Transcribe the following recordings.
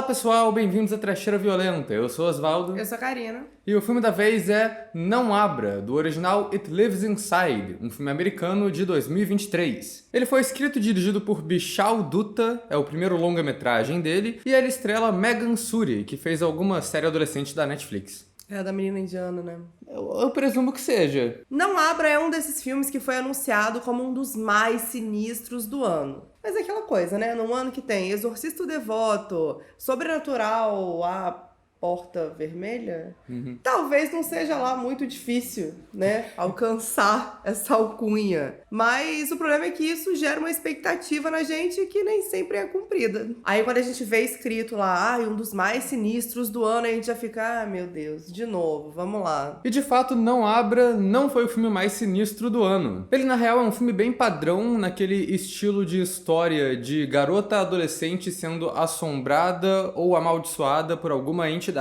Olá pessoal, bem-vindos a Trecheira Violenta. Eu sou Osvaldo. Eu sou a Karina. E o filme da vez é Não Abra, do original It Lives Inside, um filme americano de 2023. Ele foi escrito e dirigido por Bishal Dutta, é o primeiro longa-metragem dele, e ele estrela Megan Suri, que fez alguma série adolescente da Netflix. É da menina indiana, né? Eu presumo que seja. Não Abra é um desses filmes que foi anunciado como um dos mais sinistros do ano. Mas é aquela coisa, né? Num ano que tem Exorcista o Devoto, Sobrenatural, A Porta Vermelha, talvez não seja lá muito difícil, né? Alcançar essa alcunha. Mas o problema é que isso gera uma expectativa na gente que nem sempre é cumprida. Aí quando a gente vê escrito lá, um dos mais sinistros do ano, a gente já fica, meu Deus, de novo, vamos lá. E de fato, Não Abra não foi o filme mais sinistro do ano. Ele, na real, é um filme bem padrão, naquele estilo de história de garota adolescente sendo assombrada ou amaldiçoada por alguma entidade.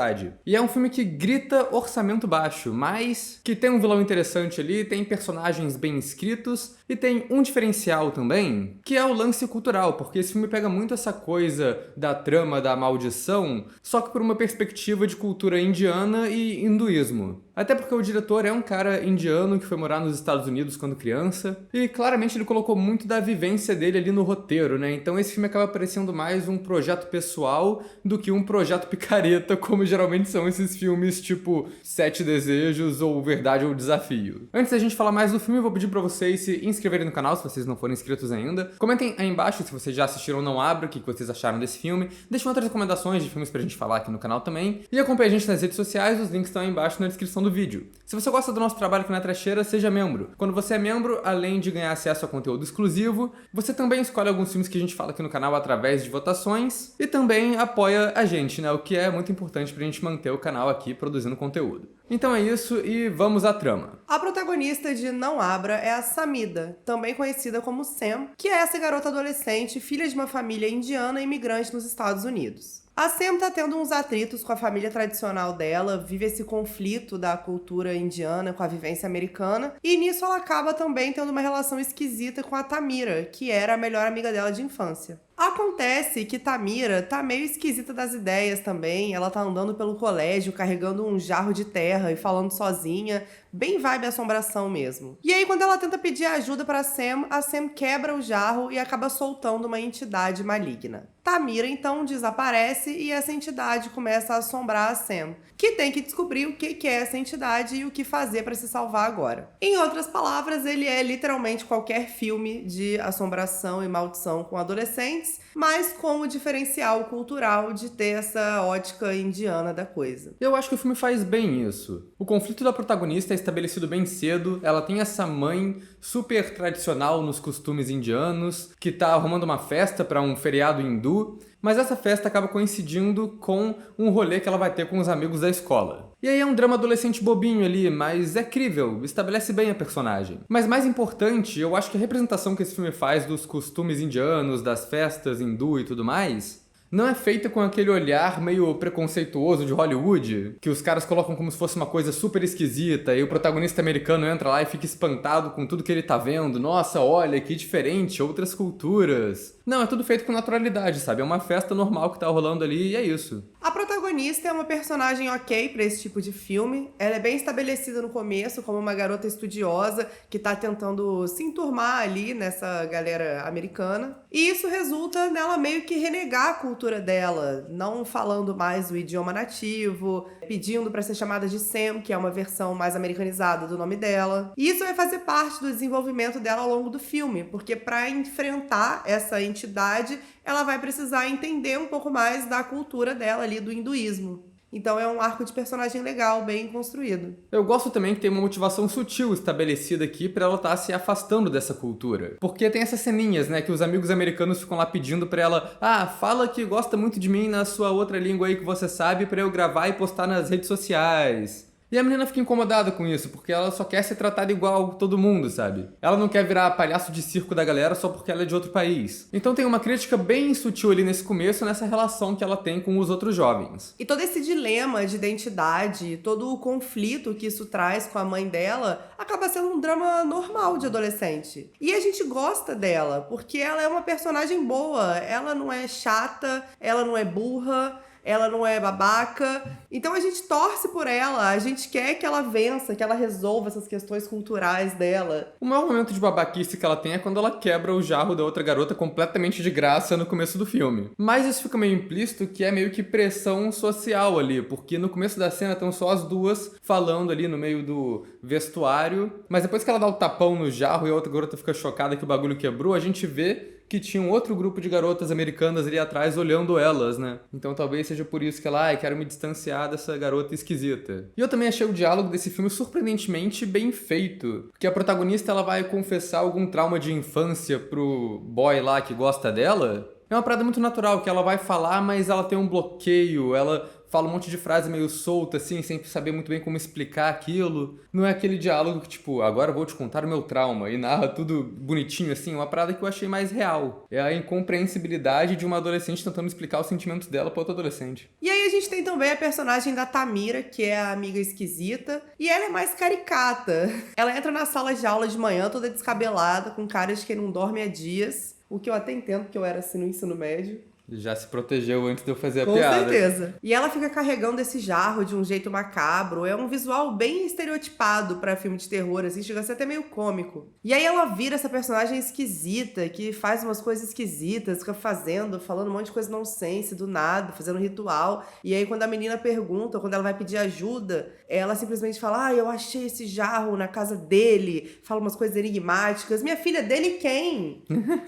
E é um filme que grita orçamento baixo, mas que tem um vilão interessante ali, tem personagens bem escritos e tem um diferencial também, que é o lance cultural, porque esse filme pega muito essa coisa da trama da maldição, só que por uma perspectiva de cultura indiana e hinduísmo. Até porque o diretor é um cara indiano que foi morar nos Estados Unidos quando criança, e claramente ele colocou muito da vivência dele ali no roteiro, né? Então esse filme acaba parecendo mais um projeto pessoal do que um projeto picareta, como geralmente são esses filmes tipo Sete Desejos ou Verdade ou Desafio. Antes da gente falar mais do filme, eu vou pedir pra vocês se inscreverem no canal, se vocês não forem inscritos ainda. Comentem aí embaixo se vocês já assistiram Não Abra, o que vocês acharam desse filme. Deixem outras recomendações de filmes pra gente falar aqui no canal também. E acompanhe a gente nas redes sociais, os links estão aí embaixo na descrição do vídeo. Se você gosta do nosso trabalho aqui na Trecheira, seja membro. Quando você é membro, além de ganhar acesso a conteúdo exclusivo, você também escolhe alguns filmes que a gente fala aqui no canal através de votações e também apoia a gente, né? O que é muito importante pra gente manter o canal aqui produzindo conteúdo. Então é isso e vamos à trama. A protagonista de Não Abra é a Samida, também conhecida como Sam, que é essa garota adolescente, filha de uma família indiana e imigrante nos Estados Unidos. A Sam tá tendo uns atritos com a família tradicional dela, vive esse conflito da cultura indiana com a vivência americana, e nisso ela acaba também tendo uma relação esquisita com a Tamira, que era a melhor amiga dela de infância. Acontece que Tamira tá meio esquisita das ideias também, ela tá andando pelo colégio carregando um jarro de terra e falando sozinha, bem vibe assombração mesmo. E aí quando ela tenta pedir ajuda pra Sam, a Sam quebra o jarro e acaba soltando uma entidade maligna. Tamira então desaparece e essa entidade começa a assombrar a Sam, que tem que descobrir o que é essa entidade e o que fazer pra se salvar agora. Em outras palavras, ele é literalmente qualquer filme de assombração e maldição com adolescentes, mas com o diferencial cultural de ter essa ótica indiana da coisa. Eu acho que o filme faz bem isso. O conflito da protagonista é estabelecido bem cedo, ela tem essa mãe super tradicional nos costumes indianos, que tá arrumando uma festa para um feriado hindu, mas essa festa acaba coincidindo com um rolê que ela vai ter com os amigos da escola. E aí é um drama adolescente bobinho ali, mas é crível, estabelece bem a personagem. Mas mais importante, eu acho que a representação que esse filme faz dos costumes indianos, das festas hindu e tudo mais, não é feita com aquele olhar meio preconceituoso de Hollywood, que os caras colocam como se fosse uma coisa super esquisita e o protagonista americano entra lá e fica espantado com tudo que ele tá vendo. Nossa, olha, que diferente, outras culturas. Não, é tudo feito com naturalidade, sabe? É uma festa normal que tá rolando ali e é isso. A protagonista é uma personagem ok pra esse tipo de filme. Ela é bem estabelecida no começo como uma garota estudiosa que tá tentando se enturmar ali nessa galera americana. E isso resulta nela meio que renegar a cultura dela, não falando mais o idioma nativo, pedindo pra ser chamada de Sam, que é uma versão mais americanizada do nome dela. E isso vai fazer parte do desenvolvimento dela ao longo do filme, porque pra enfrentar essa entidade, ela vai precisar entender um pouco mais da cultura dela ali, do hinduísmo. Então é um arco de personagem legal, bem construído. Eu gosto também que tem uma motivação sutil estabelecida aqui pra ela estar se afastando dessa cultura. Porque tem essas ceninhas, né, que os amigos americanos ficam lá pedindo pra ela: fala que gosta muito de mim na sua outra língua aí que você sabe pra eu gravar e postar nas redes sociais. E a menina fica incomodada com isso, porque ela só quer ser tratada igual todo mundo, sabe? Ela não quer virar palhaço de circo da galera só porque ela é de outro país. Então tem uma crítica bem sutil ali nesse começo, nessa relação que ela tem com os outros jovens. E todo esse dilema de identidade, todo o conflito que isso traz com a mãe dela, acaba sendo um drama normal de adolescente. E a gente gosta dela, porque ela é uma personagem boa, ela não é chata, ela não é burra, ela não é babaca. Então a gente torce por ela, a gente quer que ela vença, que ela resolva essas questões culturais dela. O maior momento de babaquice que ela tem é quando ela quebra o jarro da outra garota completamente de graça no começo do filme. Mas isso fica meio implícito que é meio que pressão social ali, porque no começo da cena estão só as duas falando ali no meio do vestuário, mas depois que ela dá o tapão no jarro e a outra garota fica chocada que o bagulho quebrou, a gente vê que tinha um outro grupo de garotas americanas ali atrás olhando elas, né? Então talvez seja por isso que ela, quero me distanciar dessa garota esquisita. E eu também achei o diálogo desse filme surpreendentemente bem feito, porque a protagonista ela vai confessar algum trauma de infância pro boy lá que gosta dela. É uma parada muito natural, que ela vai falar, mas ela tem um bloqueio, ela fala um monte de frase meio solta, assim, sem saber muito bem como explicar aquilo. Não é aquele diálogo que, tipo, agora eu vou te contar o meu trauma, e narra tudo bonitinho, assim, uma parada que eu achei mais real. É a incompreensibilidade de uma adolescente tentando explicar os sentimentos dela pra outra adolescente. E aí a gente tem também a personagem da Tamira, que é a amiga esquisita, e ela é mais caricata. Ela entra na sala de aula de manhã toda descabelada, com cara de quem não dorme há dias, o que eu até entendo, porque eu era assim no ensino médio. Já se protegeu antes de eu fazer a Com piada. Com certeza. E ela fica carregando esse jarro de um jeito macabro. É um visual bem estereotipado pra filme de terror, assim, chega a ser até meio cômico. E aí ela vira essa personagem esquisita, que faz umas coisas esquisitas, fica falando um monte de coisa nonsense, do nada, fazendo ritual. E aí quando a menina pergunta, quando ela vai pedir ajuda, ela simplesmente fala, eu achei esse jarro na casa dele. Fala umas coisas enigmáticas. Minha filha, dele quem?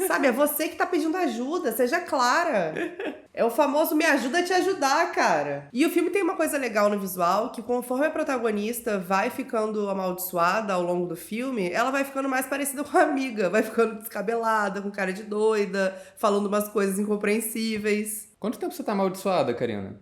Sabe, é você que tá pedindo ajuda, seja clara. É o famoso me ajuda a te ajudar, cara. E o filme tem uma coisa legal no visual, que conforme a protagonista vai ficando amaldiçoada ao longo do filme, ela vai ficando mais parecida com a amiga, vai ficando descabelada, com cara de doida, falando umas coisas incompreensíveis. Quanto tempo você tá amaldiçoada, Karina?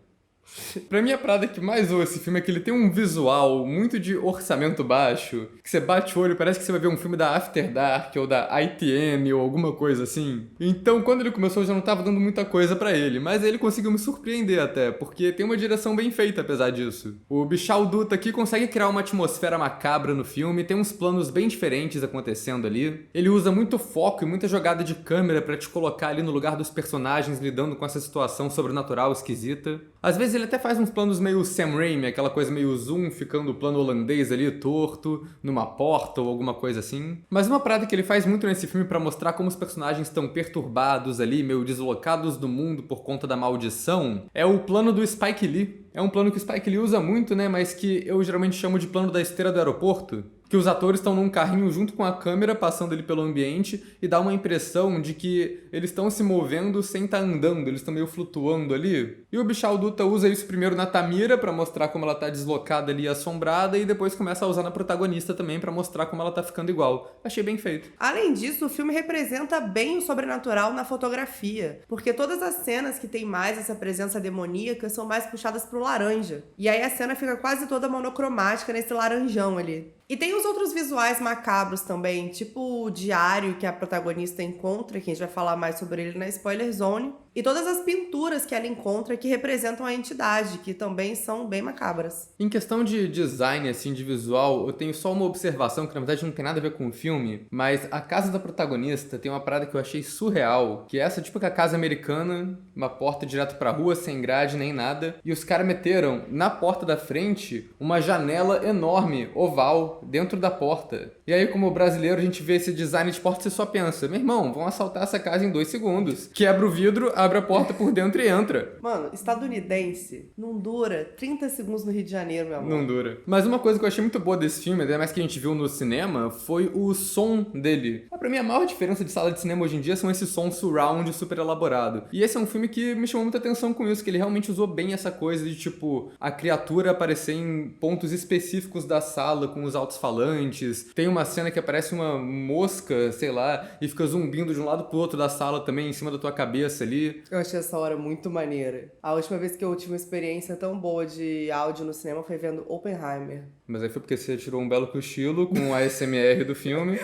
Pra mim, a parada que mais zoa esse filme é que ele tem um visual muito de orçamento baixo, que você bate o olho, parece que você vai ver um filme da After Dark ou da ITM ou alguma coisa assim. Então, quando ele começou, eu já não tava dando muita coisa pra ele, mas ele conseguiu me surpreender até, porque tem uma direção bem feita apesar disso. O Bichal Dutta aqui consegue criar uma atmosfera macabra no filme, tem uns planos bem diferentes acontecendo ali. Ele usa muito foco e muita jogada de câmera pra te colocar ali no lugar dos personagens lidando com essa situação sobrenatural esquisita. Às vezes ele até faz uns planos meio Sam Raimi, aquela coisa meio zoom, ficando o plano holandês ali torto, numa porta ou alguma coisa assim. Mas uma parada que ele faz muito nesse filme pra mostrar como os personagens estão perturbados ali, meio deslocados do mundo por conta da maldição, é o plano do Spike Lee. É um plano que o Spike Lee usa muito, né, mas que eu geralmente chamo de plano da esteira do aeroporto. Que os atores estão num carrinho junto com a câmera, passando ali pelo ambiente, e dá uma impressão de que eles estão se movendo sem estar andando, eles estão meio flutuando ali. E o Bichal Dutta usa isso primeiro na Tamira, pra mostrar como ela tá deslocada ali e assombrada, e depois começa a usar na protagonista também, pra mostrar como ela tá ficando igual. Achei bem feito. Além disso, o filme representa bem o sobrenatural na fotografia, porque todas as cenas que tem mais essa presença demoníaca são mais puxadas pro laranja. E aí a cena fica quase toda monocromática nesse laranjão ali. E tem os outros visuais macabros também, tipo o diário que a protagonista encontra, que a gente vai falar mais sobre ele na Spoiler Zone, e todas as pinturas que ela encontra que representam a entidade, que também são bem macabras. Em questão de design, assim, de visual, eu tenho só uma observação que na verdade não tem nada a ver com o filme, mas a casa da protagonista tem uma parada que eu achei surreal, que é essa tipo que a casa americana, uma porta direto pra rua, sem grade nem nada, e os caras meteram na porta da frente uma janela enorme, oval, dentro da porta. E aí, como brasileiro, a gente vê esse design de porta e você só pensa, meu irmão, vão assaltar essa casa em 2 segundos. Quebra o vidro, abre a porta por dentro e entra. Mano, estadunidense não dura 30 segundos no Rio de Janeiro, meu amor. Não dura. Mas uma coisa que eu achei muito boa desse filme, até mais que a gente viu no cinema, foi o som dele. Pra mim, a maior diferença de sala de cinema hoje em dia são esse som surround super elaborado. E esse é um filme que me chamou muita atenção com isso, que ele realmente usou bem essa coisa de, tipo, a criatura aparecer em pontos específicos da sala, com os alto-falantes. Tem uma cena que aparece uma mosca, sei lá, e fica zumbindo de um lado pro outro da sala também, em cima da tua cabeça ali. Eu achei essa hora muito maneira. A última vez que eu tive uma experiência tão boa de áudio no cinema foi vendo Oppenheimer. Mas aí foi porque você tirou um belo cochilo com o ASMR do filme.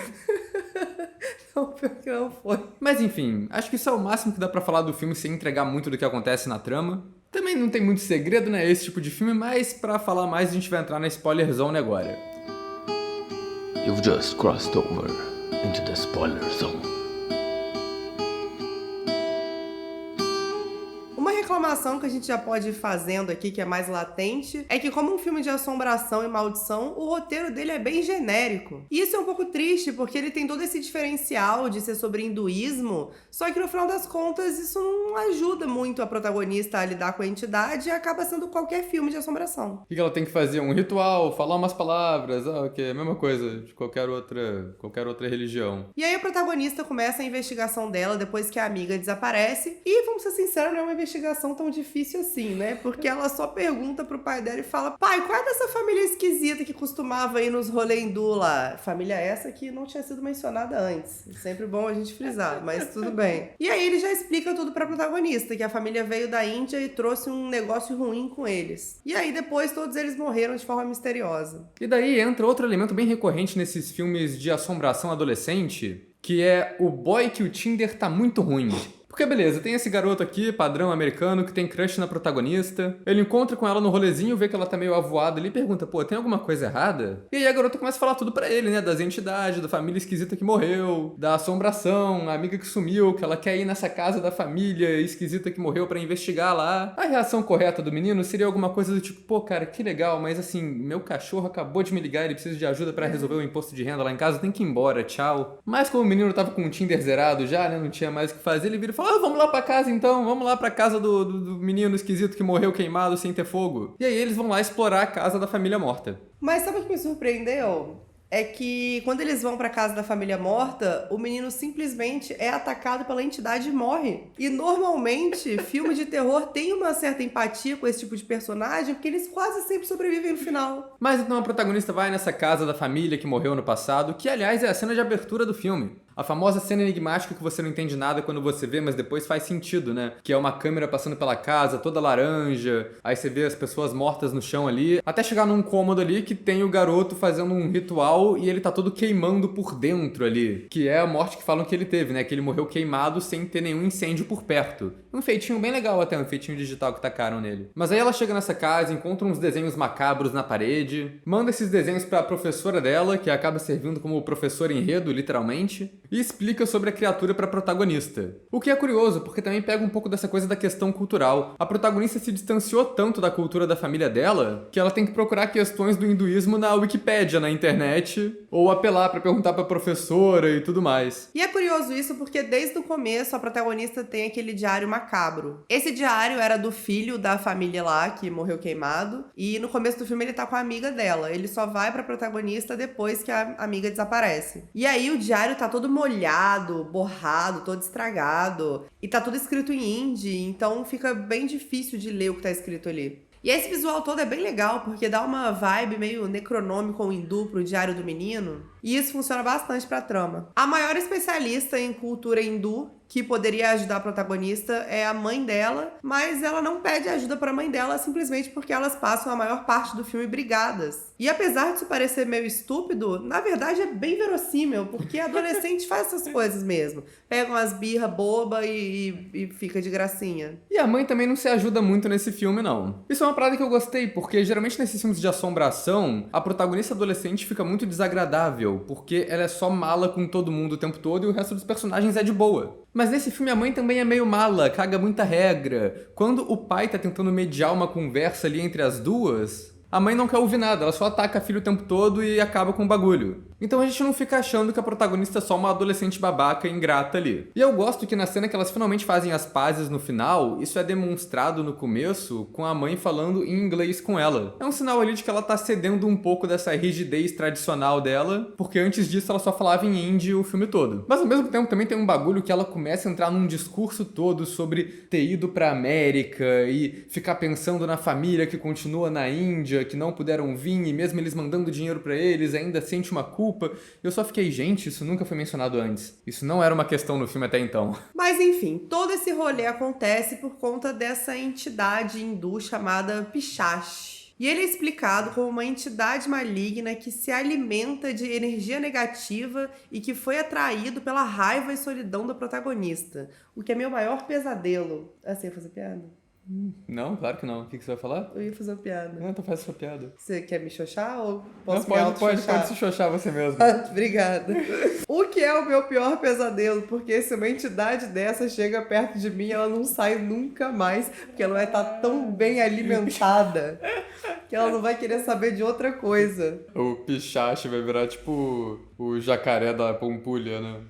Não, pior que não foi. Mas enfim, acho que isso é o máximo que dá pra falar do filme sem entregar muito do que acontece na trama. Também não tem muito segredo, né, esse tipo de filme, mas pra falar mais a gente vai entrar na spoiler zone agora. You've just crossed over into the spoiler zone. reclamação que a gente já pode ir fazendo aqui, que é mais latente, é que como um filme de assombração e maldição, o roteiro dele é bem genérico. E isso é um pouco triste, porque ele tem todo esse diferencial de ser sobre hinduísmo, só que no final das contas isso não ajuda muito a protagonista a lidar com a entidade e acaba sendo qualquer filme de assombração. O que ela tem que fazer? Um ritual, falar umas palavras, ok, a mesma coisa de qualquer outra religião. E aí a protagonista começa a investigação dela depois que a amiga desaparece, e vamos ser sinceros, não é uma investigação tão difícil assim, né? Porque ela só pergunta pro pai dela e fala: pai, qual é dessa família esquisita que costumava ir nos rolê hindu lá? Família essa que não tinha sido mencionada antes. Sempre bom a gente frisar, mas tudo bem. E aí ele já explica tudo pra protagonista, que a família veio da Índia e trouxe um negócio ruim com eles. E aí depois todos eles morreram de forma misteriosa. E daí entra outro elemento bem recorrente nesses filmes de assombração adolescente, que é o boy que o Tinder tá muito ruim. Porque beleza, tem esse garoto aqui, padrão americano, que tem crush na protagonista. Ele encontra com ela no rolezinho, vê que ela tá meio avoada ali e pergunta: pô, tem alguma coisa errada? E aí a garota começa a falar tudo pra ele, né? Das entidades, da família esquisita que morreu, da assombração, a amiga que sumiu, que ela quer ir nessa casa da família esquisita que morreu pra investigar lá. A reação correta do menino seria alguma coisa do tipo: pô, cara, que legal, mas assim, meu cachorro acabou de me ligar, ele precisa de ajuda pra resolver o imposto de renda lá em casa, tem que ir embora, tchau. Mas como o menino tava com o Tinder zerado já, né? Não tinha mais o que fazer, ele vira e fala: vamos lá pra casa então, vamos lá pra casa do menino esquisito que morreu queimado sem ter fogo. E aí eles vão lá explorar a casa da família morta. Mas sabe o que me surpreendeu? É que quando eles vão pra casa da família morta, o menino simplesmente é atacado pela entidade e morre. E normalmente, filme de terror tem uma certa empatia com esse tipo de personagem, porque eles quase sempre sobrevivem no final. Mas então a protagonista vai nessa casa da família que morreu no passado, que aliás é a cena de abertura do filme. A famosa cena enigmática que você não entende nada quando você vê, mas depois faz sentido, né? Que é uma câmera passando pela casa, toda laranja, aí você vê as pessoas mortas no chão ali, até chegar num cômodo ali que tem o garoto fazendo um ritual e ele tá todo queimando por dentro ali. Que é a morte que falam que ele teve, né? Que ele morreu queimado sem ter nenhum incêndio por perto. Um feitinho bem legal até, um feitinho digital que tacaram nele. Mas aí ela chega nessa casa, encontra uns desenhos macabros na parede, manda esses desenhos pra professora dela, que acaba servindo como professor enredo, literalmente, e explica sobre a criatura pra protagonista. O que é curioso, porque também pega um pouco dessa coisa da questão cultural. A protagonista se distanciou tanto da cultura da família dela, que ela tem que procurar questões do hinduísmo na Wikipédia, na internet, ou apelar pra perguntar pra professora e tudo mais. E é curioso isso porque desde o começo a protagonista tem aquele diário macabro. Esse diário era do filho da família lá, que morreu queimado, e no começo do filme ele tá com a amiga dela. Ele só vai pra protagonista depois que a amiga desaparece. E aí o diário tá todo molhado, borrado, todo estragado. E tá tudo escrito em hindi, então fica bem difícil de ler o que tá escrito ali. E esse visual todo é bem legal, porque dá uma vibe meio necronômico ou hindu pro Diário do Menino. E isso funciona bastante pra trama. A maior especialista em cultura hindu que poderia ajudar a protagonista é a mãe dela, mas ela não pede ajuda pra mãe dela simplesmente porque elas passam a maior parte do filme brigadas. E apesar disso parecer meio estúpido, na verdade é bem verossímil, porque adolescente faz essas coisas mesmo. Pega umas birra boba e fica de gracinha. E a mãe também não se ajuda muito nesse filme, não. Isso é uma parada que eu gostei, porque geralmente nesses filmes de assombração, a protagonista adolescente fica muito desagradável, porque ela é só mala com todo mundo o tempo todo e o resto dos personagens é de boa. Mas nesse filme a mãe também é meio mala, caga muita regra. Quando o pai tá tentando mediar uma conversa ali entre as duas, a mãe não quer ouvir nada, ela só ataca a filha o tempo todo e acaba com o bagulho. Então a gente não fica achando que a protagonista é só uma adolescente babaca e ingrata ali. E eu gosto que na cena que elas finalmente fazem as pazes no final, isso é demonstrado no começo com a mãe falando em inglês com ela. É um sinal ali de que ela tá cedendo um pouco dessa rigidez tradicional dela, porque antes disso ela só falava em hindi o filme todo. Mas ao mesmo tempo também tem um bagulho que ela começa a entrar num discurso todo sobre ter ido pra América e ficar pensando na família que continua na Índia, que não puderam vir e mesmo eles mandando dinheiro pra eles ainda sente uma culpa. Eu só fiquei, gente, isso nunca foi mencionado antes. Isso não era uma questão no filme até então. Mas enfim, todo esse rolê acontece por conta dessa entidade hindu chamada Pichache. E ele é explicado como uma entidade maligna que se alimenta de energia negativa e que foi atraído pela raiva e solidão do protagonista. O que é meu maior pesadelo. Assim, fazer piada? Não, claro que não. O que você vai falar? Eu ia fazer uma piada. Não, então faz sua piada. Você quer me xoxar ou Não, posso me pode auto-xoxar? se xoxar você mesmo. Obrigada. O que é o meu pior pesadelo? Porque se uma entidade dessa chega perto de mim, ela não sai nunca mais, porque ela vai estar tão bem alimentada que ela não vai querer saber de outra coisa. O pichache vai virar tipo o jacaré da Pampulha, né?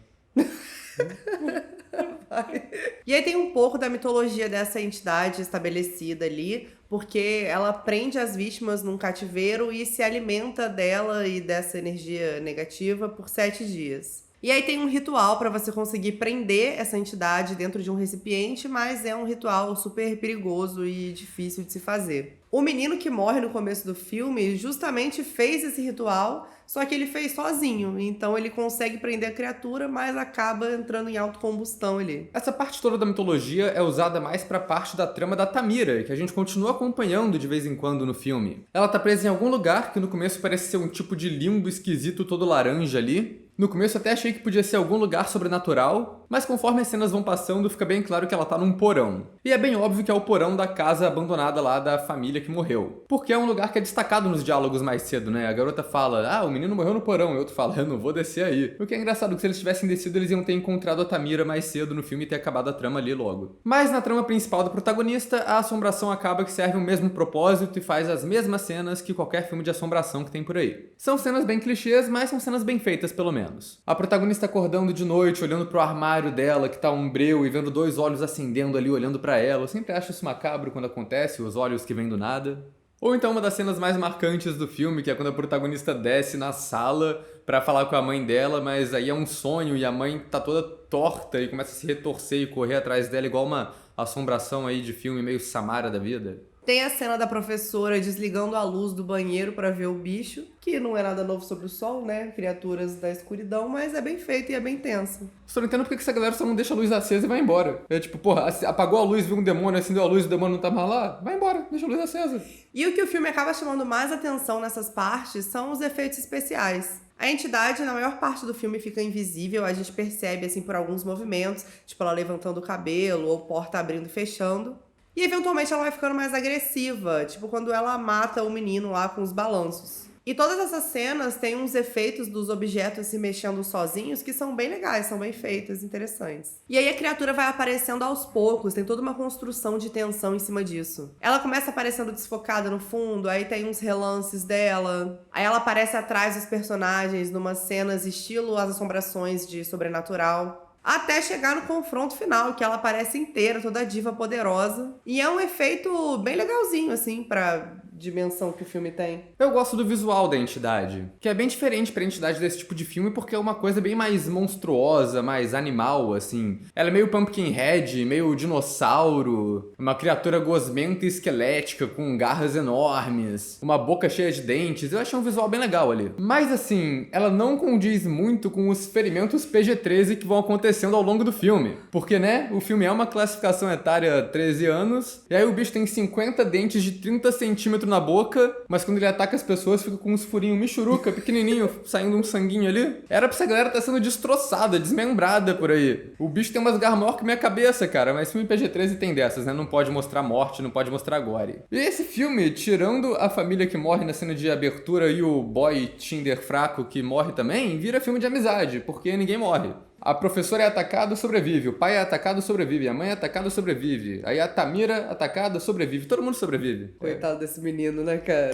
E aí tem um pouco da mitologia dessa entidade estabelecida ali, porque ela prende as vítimas num cativeiro e se alimenta dela e dessa energia negativa por 7 dias. E aí tem um ritual para você conseguir prender essa entidade dentro de um recipiente, mas é um ritual super perigoso e difícil de se fazer. O menino que morre no começo do filme justamente fez esse ritual, só que ele fez sozinho. Então ele consegue prender a criatura, mas acaba entrando em autocombustão ali. Essa parte toda da mitologia é usada mais pra parte da trama da Tamira, que a gente continua acompanhando de vez em quando no filme. Ela tá presa em algum lugar que no começo parece ser um tipo de limbo esquisito todo laranja ali. No começo até achei que podia ser algum lugar sobrenatural, mas conforme as cenas vão passando fica bem claro que ela tá num porão. E é bem óbvio que é o porão da casa abandonada lá da família que morreu. Porque é um lugar que é destacado nos diálogos mais cedo, né? A garota fala, o menino morreu no porão, e o outro fala, eu não vou descer aí. O que é engraçado, que se eles tivessem descido eles iam ter encontrado a Tamira mais cedo no filme e ter acabado a trama ali logo. Mas na trama principal do protagonista, a assombração acaba que serve o mesmo propósito e faz as mesmas cenas que qualquer filme de assombração que tem por aí. São cenas bem clichês, mas são cenas bem feitas pelo menos. A protagonista acordando de noite, olhando pro armário dela, que tá um breu, e vendo 2 olhos acendendo ali, olhando pra ela. Eu sempre acho isso macabro quando acontece, os olhos que vêm do nada. Ou então uma das cenas mais marcantes do filme, que é quando a protagonista desce na sala pra falar com a mãe dela, mas aí é um sonho e a mãe tá toda torta e começa a se retorcer e correr atrás dela, igual uma assombração aí de filme meio Samara da vida. Tem a cena da professora desligando a luz do banheiro pra ver o bicho, que não é nada novo sobre o sol, né? Criaturas da escuridão, mas é bem feito e é bem tenso. Só não entendo porque que essa galera só não deixa a luz acesa e vai embora. É tipo, porra, apagou a luz, viu um demônio, acendeu a luz e o demônio não tá mais lá? Vai embora, deixa a luz acesa. E o que o filme acaba chamando mais atenção nessas partes são os efeitos especiais. A entidade, na maior parte do filme, fica invisível, a gente percebe, assim, por alguns movimentos, tipo ela levantando o cabelo ou porta abrindo e fechando. E eventualmente ela vai ficando mais agressiva, tipo quando ela mata o menino lá com os balanços. E todas essas cenas têm uns efeitos dos objetos se mexendo sozinhos que são bem legais, são bem feitos, interessantes. E aí a criatura vai aparecendo aos poucos, tem toda uma construção de tensão em cima disso. Ela começa aparecendo desfocada no fundo, aí tem uns relances dela. Aí ela aparece atrás dos personagens, numas cenas estilo As Assombrações de Sobrenatural. Até chegar no confronto final, que ela aparece inteira, toda diva poderosa. E é um efeito bem legalzinho, assim, pra dimensão que o filme tem. Eu gosto do visual da entidade, que é bem diferente pra entidade desse tipo de filme, porque é uma coisa bem mais monstruosa, mais animal, assim. Ela é meio Pumpkinhead, meio dinossauro, uma criatura gosmenta e esquelética, com garras enormes, uma boca cheia de dentes. Eu achei um visual bem legal ali. Mas, assim, ela não condiz muito com os ferimentos PG-13 que vão acontecendo ao longo do filme. Porque, né, o filme é uma classificação etária 13 anos, e aí o bicho tem 50 dentes de 30 centímetros na boca, mas quando ele ataca as pessoas fica com uns furinhos michuruca, pequenininho, saindo um sanguinho ali. Era pra essa galera estar sendo destroçada, desmembrada por aí. O bicho tem umas garras maior que minha cabeça, cara, mas filme PG-13 tem dessas, né? Não pode mostrar morte, não pode mostrar gore. E esse filme, tirando a família que morre na cena de abertura e o boy Tinder fraco que morre também, vira filme de amizade, porque ninguém morre. A professora é atacada, sobrevive. O pai é atacado, sobrevive. A mãe é atacada, sobrevive. Aí a Tamira, atacada, sobrevive. Todo mundo sobrevive. Coitado desse menino, né, cara?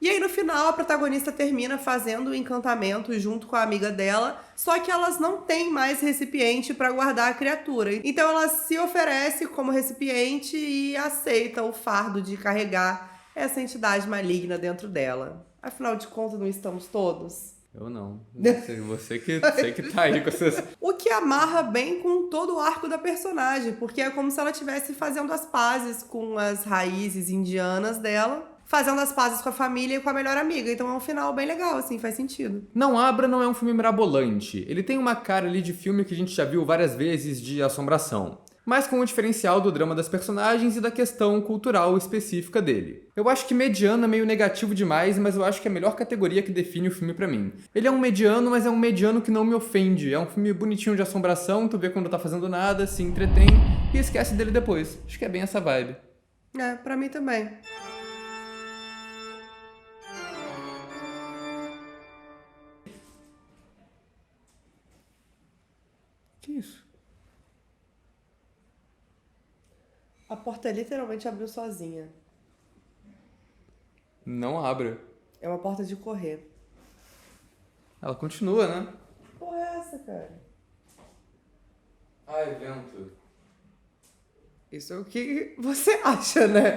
E aí, no final, a protagonista termina fazendo o encantamento junto com a amiga dela, só que elas não têm mais recipiente pra guardar a criatura. Então, ela se oferece como recipiente e aceita o fardo de carregar essa entidade maligna dentro dela. Afinal de contas, não estamos todos? Eu não. Você que tá aí com essas... O que amarra bem com todo o arco da personagem, porque é como se ela estivesse fazendo as pazes com as raízes indianas dela, fazendo as pazes com a família e com a melhor amiga. Então é um final bem legal, assim, faz sentido. Não Abra não é um filme mirabolante. Ele tem uma cara ali de filme que a gente já viu várias vezes de assombração. mas com o diferencial do drama das personagens e da questão cultural específica dele. Eu acho que mediano é meio negativo demais, mas eu acho que é a melhor categoria que define o filme pra mim. Ele é um mediano, mas é um mediano que não me ofende. É um filme bonitinho de assombração, tu vê quando tá fazendo nada, se entretém e esquece dele depois. Acho que é bem essa vibe. É, pra mim também. Que isso? A porta literalmente abriu sozinha. Não abra. É uma porta de correr. Ela continua, né? Que porra é essa, cara? Ai, vento. Isso é o que você acha, né?